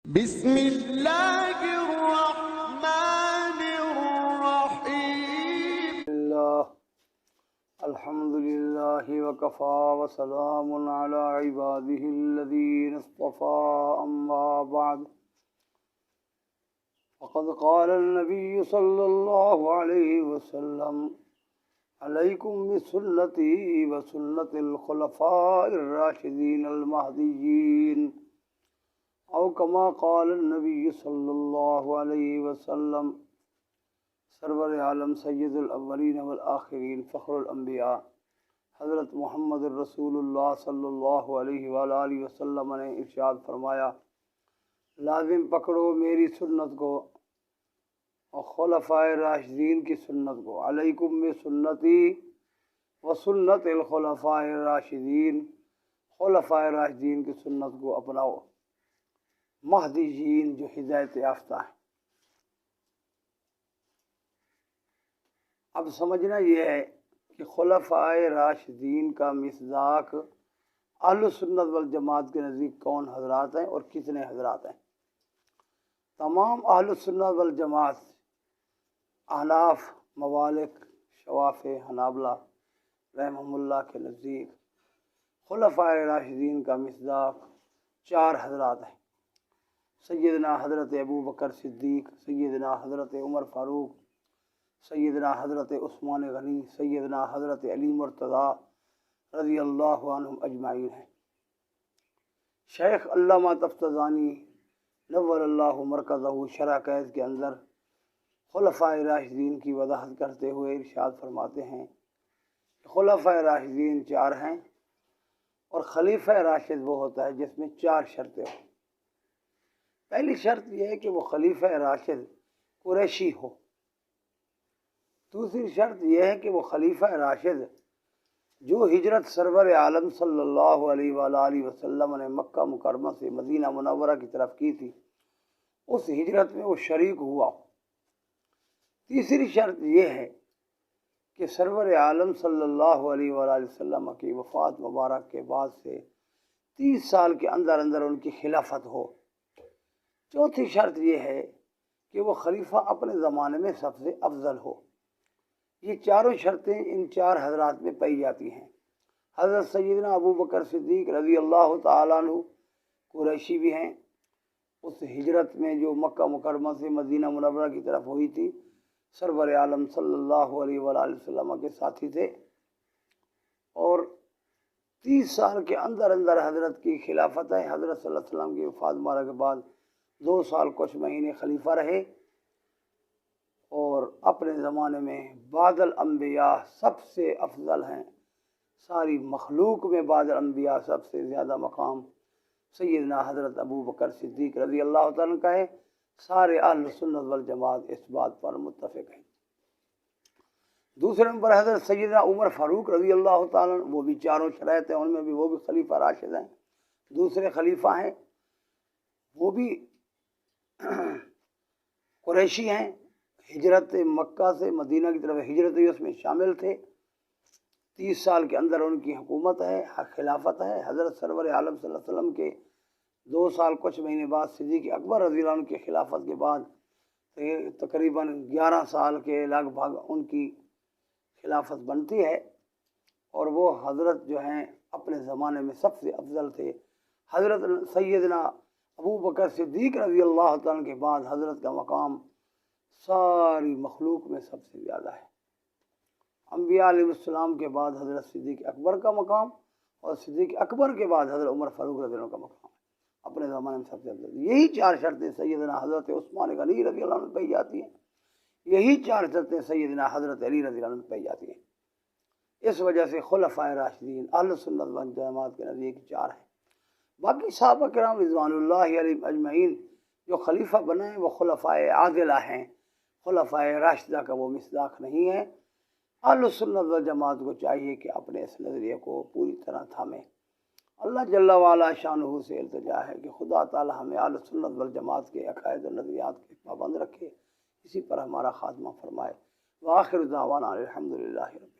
بسم اللہ الرحمن الرحیم الحمد للہ وکفا وسلام علی عبادہ الذین اصطفى اما بعد فقد قال النبی صلی اللہ علیہ وسلم علیکم بسنتی وسنت الخلفاء الراشدین المہدیین او کما قال النبی صلی اللہ علیہ وسلم سرور عالم سید الاولین والآخرین فخر الانبیاء حضرت محمد الرسول اللہ صلی اللہ علیہ وآلہ وسلم نے ارشاد فرمایا، لازم پکڑو میری سنت کو اور خلفائے راشدین کی سنت کو۔ علیکم بسنتی و سنت الخلفاء الراشدین، خلفائے راشدین کی سنت کو اپناؤ، مہدیین جو ہدایت یافتہ ہیں۔ اب سمجھنا یہ ہے کہ خلفائے راشدین کا مصداق اہل سنت والجماعت کے نزدیک کون حضرات ہیں اور کتنے حضرات ہیں؟ تمام اہل سنت والجماعت، احناف، موالک، شوافع، حنابلہ رحمہم اللہ کے نزدیک خلفائے راشدین کا مصداق 4 حضرات ہیں۔ سیدنا حضرت ابو بکر صدیق، سیدنا حضرت عمر فاروق، سیدنا حضرت عثمان غنی، سیدنا حضرت علی مرتضیٰ رضی اللہ عنہم اجمعین ہیں۔ شیخ علامہ تفتزانی نور اللہ مرکزہ شرح قید کے اندر خلفائے راشدین کی وضاحت کرتے ہوئے ارشاد فرماتے ہیں کہ خلفائے راشدین 4 ہیں اور خلیفہ راشد وہ ہوتا ہے جس میں 4 شرطیں ہوں۔ پہلی شرط یہ ہے کہ وہ خلیفہ راشد قریشی ہو۔ دوسری شرط یہ ہے کہ وہ خلیفہ راشد جو ہجرت سرور عالم صلی اللہ علیہ وآلہ وسلم نے مکہ مکرمہ سے مدینہ منورہ کی طرف کی تھی، اس ہجرت میں وہ شریک ہوا ہو۔ تیسری شرط یہ ہے کہ سرور عالم صلی اللہ علیہ وآلہ وسلم کی وفات مبارک کے بعد سے 30 سال کے اندر اندر ان کی خلافت ہو۔ چوتھی شرط یہ ہے کہ وہ خلیفہ اپنے زمانے میں سب سے افضل ہو۔ یہ چاروں شرطیں ان 4 حضرات میں پائی جاتی ہیں۔ حضرت سیدنا ابو بکر صدیق رضی اللہ تعالیٰ عنہ قریشی بھی ہیں، اس ہجرت میں جو مکہ مکرمہ سے مدینہ منورہ کی طرف ہوئی تھی، سرور عالم صلی اللہ علیہ وآلہ وسلم کے ساتھی تھے، اور 30 سال کے اندر اندر حضرت کی خلافت ہے۔ حضرت صلی اللہ علیہ وسلم کی وفات مبارک کے بعد 2 سال کچھ مہینے خلیفہ رہے، اور اپنے زمانے میں بعد الانبیاء سب سے افضل ہیں۔ ساری مخلوق میں بعد الانبیاء سب سے زیادہ مقام سیدنا حضرت ابو بکر صدیق رضی اللہ تعالیٰ عنہ کا ہے۔ سارے اہل سنت والجماعت اس بات پر متفق ہیں۔ دوسرے نمبر حضرت سیدنا عمر فاروق رضی اللہ تعالیٰ عنہ، وہ بھی 4 شرائط ہیں، ان میں بھی وہ بھی خلیفہ راشد ہیں، دوسرے خلیفہ ہیں، وہ بھی قریشی ہیں، ہجرت مکہ سے مدینہ کی طرف ہجرت ہوئی، اس میں شامل تھے۔ 30 سال کے اندر ان کی حکومت ہے، خلافت ہے۔ حضرت سرور عالم صلی اللہ علیہ وسلم کے 2 سال کچھ مہینے بعد صدیق اکبر رضی اللہ عنہ کی خلافت کے بعد تقریباً 11 سال کے لگ بھگ ان کی خلافت بنتی ہے، اور وہ حضرت جو ہیں اپنے زمانے میں سب سے افضل تھے۔ حضرت سیدنا ابو بکر صدیق رضی اللہ تعالیٰ کے بعد حضرت کا مقام ساری مخلوق میں سب سے زیادہ ہے۔ انبیاء علیہ السلام کے بعد حضرت صدیق اکبر کا مقام، اور صدیق اکبر کے بعد حضرت عمر فاروق رضی اللہ عنہ کا مقام ہے، اپنے زمانے میں سب سے افضل۔ یہی 4 شرطیں سیدنا حضرت عثمان غنی رضی اللہ عنہ پائی جاتی ہیں، یہی 4 شرطیں سیدنا حضرت علی رضی اللہ عنہ پائی جاتی ہیں۔ اس وجہ سے خلفائے راشدین اہل سنت والجماعت کے نزدیک 4 ہیں۔ باقی صحابہ کرام رضوان اللہ علیہم اجمعین جو خلیفہ بنے ہیں وہ خلفائے عادلہ ہیں، خلفائے راشدہ کا وہ مصداق نہیں ہے۔ اہل سنت والجماعت کو چاہیے کہ اپنے اس نظریے کو پوری طرح تھامیں۔ اللہ جل وعلا شانہ سے التجا ہے کہ خدا تعالی ہمیں اہل سنت والجماعت کے عقائد و نظریات کے پابند رکھے، اسی پر ہمارا خاتمہ فرمائے۔ وآخر دعوانا الحمدللہ رب